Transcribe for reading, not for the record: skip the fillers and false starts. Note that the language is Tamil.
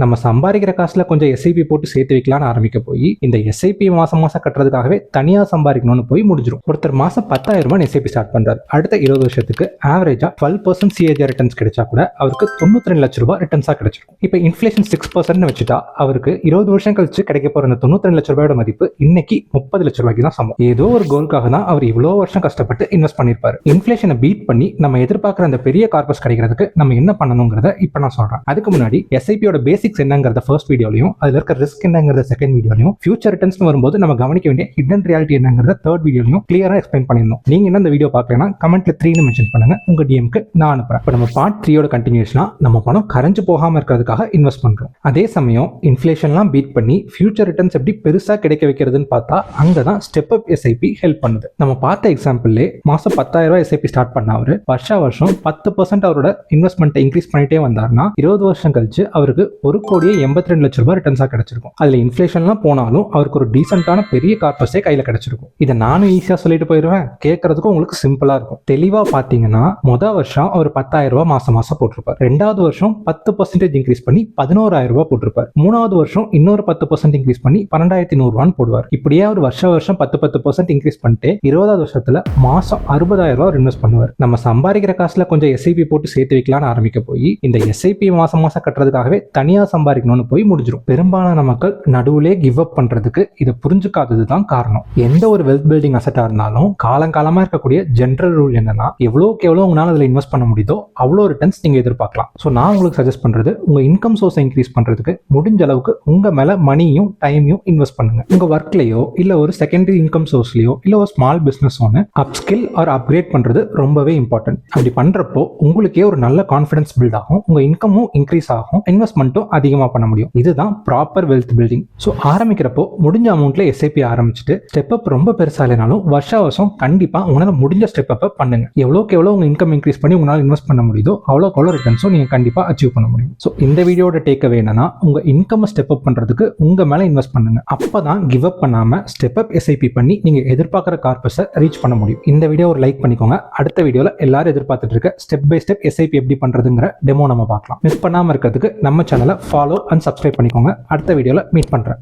நம்ம சம்பாதிக்கிற காசுல கொஞ்சம் எஸ்ஐபி போட்டு சேர்த்து வைக்கலாம்னு ஆரம்பிக்க போய் இந்த எஸ்ஐபி மாசம் மாசம் கட்டுறதுக்காகவே தனியா சம்பாதிக்கணும்னு போய் முடிஞ்சிடும். ஒருத்தர் மாசம் 10,000 ரூபாய் எஸ்ஐபி ஸ்டார்ட் பண்றாரு. அடுத்த 20 வருஷத்துக்கு ஆவரேஜா 12% சிஏஜி ரிட்டர்ன்ஸ் கிடைச்சா கூட அவருக்கு 92 லட்சம் ரூபாய் ரிட்டர்ன்ஸா கிடைச்சிடும். இப்போ இன்ஃபிளேஷன் 6% வச்சுட்டா அவருக்கு 20 வருஷம் கழிச்சு கிடைக்க போற 92 லட்சம் ரூபாயோட மதிப்பு இன்னைக்கு 30 லட்சம் ரூபாய்க்கு தான் சமம். ஏதோ ஒரு கோலுக்காக தான் அவர் இவ்வளவு வருஷம் கஷ்டப்பட்டு இன்வெஸ்ட் பண்ணிருப்பாரு. இன்ஃபிளேஷனை பீட் பண்ணி நம்ம எதிர்பார்க்கிற அந்த பெரிய கார்பஸ் கிடைக்கிறதுக்கு நம்ம என்ன பண்ணணுங்கிறத இப்ப நான் சொல்றேன். அதுக்கு முன்னாடி எஸ்ஐபியோட பேசிக்ஸ் என்னங்கிறத ஃபர்ஸ்ட் வீடியோலையும் அதுல இருக்க ரிஸ்க் என்னங்கிறத செகண்ட் வீடியோலையும் ஃபியூச்சர் ரிட்டர்ன்ஸ் வரும்போது நம்ம கவனிக்க வேண்டிய ஹிடன் ரியாலிட்டி என்னங்கிறத தேர்ட் வீடியோலையும் கிளியரா எக்ஸ்பிளைன் பண்ணிருந்தோம். நீங்க என்ன இந்த வீடியோ பார்க்கலன்னா கமெண்ட்ல 3 மென்ஷன் பண்ணுங்க, உங்க டிஎம்க்கு நான் அனுப்புறேன். இப்போ நம்ம பார்ட் 3யோட கண்டினியூஷனா நம்ம பணம் கரைஞ்சு போகாம இருக்கிறதுக்காக இன்வெஸ்ட் பண்றோம். அதே சமயம் இன்ஃபிளேஷன்லாம் பீட் பண்ணி ஃபியூச்சர் ரிட்டர்ன்ஸ் எப்படி பெருசா கிடைக்க வைக்கிறதுன்னு பார்த்தா அங்கதான் ஸ்டெப் அப் எஸ்ஐபி ஹெல்ப் பண்ணுது. நம்ம பார்த்த எக்ஸாம்பிள்லே மாசம் 10,000 ரூபாய் எஸ்ஐபி ஸ்டார்ட் பண்ண அவரு வருஷம் 10% அவரோட இன்வெஸ்ட்மெண்ட் இன்க்ரீஸ் பண்ணிட்டே வந்தாருன்னா 20 வருஷம் கழிச்சு அவருக்கு 1,82 லட்சம் ரூபாய் ரிட்டர்ன்ஸா கிடைச்சிருக்கும். அதுல இன்ஃபிளேஷன்லாம் போனாலும் அவருக்கு ஒரு டீசென்டான பெரிய கார்பஸே கையில கிடைச்சிருக்கும். இதை நானும் ஈஸியா சொல்லிட்டு போயிருவேன், கேட்கறதுக்கும் உங்களுக்கு சிம்பிளா இருக்கும். தெளிவா பாத்தீங்கன்னா முதல் வருஷம் அவர் 10,000 ரூபாய் மாசம் போட்டிருப்பார். 2வது வருஷம் 10% இன்க்ரீஸ் பண்ணி 11,000 ரூபாய் போட்டிருப்பார். 3வது வருஷம் இன்னொரு 10% இன்க்ரீஸ் பண்ணி 12,100 ரூபான்னு போடுவார். இப்படியே அவர் வருஷம் 10% இன்க்ரீஸ் பண்ணிட்டு 20வது வருஷத்துல மாசம் 60,000 ரூபாய் இன்வெஸ்ட் பண்ணுவார். நம்ம சம்பாதிக்கிற காசுல கொஞ்சம் எஸ்ஐபி போட்டு சேர்த்து வைக்கலாம்னு ஆரம்பிக்க போய் இந்த எஸ்ஐபி மாசம் கட்டுறதுக்காகவே தனியா சம்பாதிக்கணும்னு போய் முடிஞ்சிடும். பெரும்பாலான மக்கள் நடுவுலே கிவ் அப் பண்றதுக்கு இதை புரிஞ்சுக்காதது தான் காரணம். எந்த ஒரு வெல்த் பில்டிங் அசெட்டா இருந்தாலும் காலங்காலமா இருக்கக்கூடிய ஜெனரல் ரூல் என்னன்னா எவ்வளவுக்கு எவ்வளவு உங்களால அதுல இன்வெஸ்ட் பண்ண முடியுதோ அவ்வளோ ரிட்டர்ன்ஸ் நீங்க எதிர்பார்க்கலாம். ஸோ நான் உங்களுக்கு சஜஸ்ட் பண்றது உங்க இன்கம் சோர்ஸை இன்க்ரீஸ் பண்றதுக்கு முடிஞ்ச அளவுக்கு உங்க மேல மணியும் டைமையும் இன்வெஸ்ட் பண்ணுங்க. உங்க ஒர்க்லயோ இல்ல ஒரு செகண்டரி இன்கம் சோர்ஸ்லயோ இல்ல ஒரு ஸ்மால் பிசினஸ் ஒன்று அப்ஸ்கில் ஆர் அப்கிரேட் பண்றது ரொம்பவே இம்பார்ட்டன்ட். அப்படி பண்றப்போ உங்களுக்கே ஒரு நல்ல கான்ஃபிடன்ஸ் பில்ட் ஆகும், உங்க இன்கமும் இன்க்ரீஸ் ஆகும், இன்வெஸ்ட்மெண்ட்டும் அதிகமாக பண்ண முடியும். இதுதான் ப்ராப்பர் வெல்த் பில்டிங். ஸோ ஆரம்பிக்கிறப்போ முடிஞ்ச அமௌண்ட்ல எஸ்ஐபி ஆரம்பிச்சுட்டு ஸ்டெப் அப் ரொம்ப பெருசா இல்லைனாலும் வருஷம் கண்டிப்பா உங்களால முடிஞ்ச ஸ்டெப் அப் பண்ணுங்க. எவ்வளோக்கு எவ்வளோ உங்க இன்கம் இன்க்ரீஸ் பண்ணி உங்களால் இன்வெஸ்ட் பண்ண முடியுதோ அவ்வளோக்கு எவ்வளோ ரிட்டர்ன்ஸும் நீங்க கண்டிப்பா அச்சீவ் பண்ண முடியும். ஸோ இந்த வீடியோட டேக்அவே என்னன்னா உங்க இன்கம் ஸ்டெப் அப் பண்றதுக்கு உங்க மேல இன்வெஸ்ட் பண்ணுங்க. அப்பதான் கிவ் அப் பண்ணாம ஸ்டெப் அப் எஸ்ஐபி பண்ணி நீங்க எதிர்பார்க்கிற கார்பஸை ரீச் பண்ண முடியும். இந்த வீடியோ ஒரு லைக் பண்ணிக்கோங்க. அடுத்த வீடியோல எல்லாரும் எதிர்பார்த்துட்டு இருக்க ஸ்டெப் பை ஸ்டெப் எஸ்ஐபி எப்படி பண்றதுங்கிற டெமோ நம்ம பார்க்கலாம். மிஸ் பண்ணாம இருக்கிறதுக்கு நம்ம சேனலை ஃபாலோ அண்ட் சப்ஸ்கிரைப் பண்ணிக்கோங்க. அடுத்த வீடியோல மீட் பண்றேன்.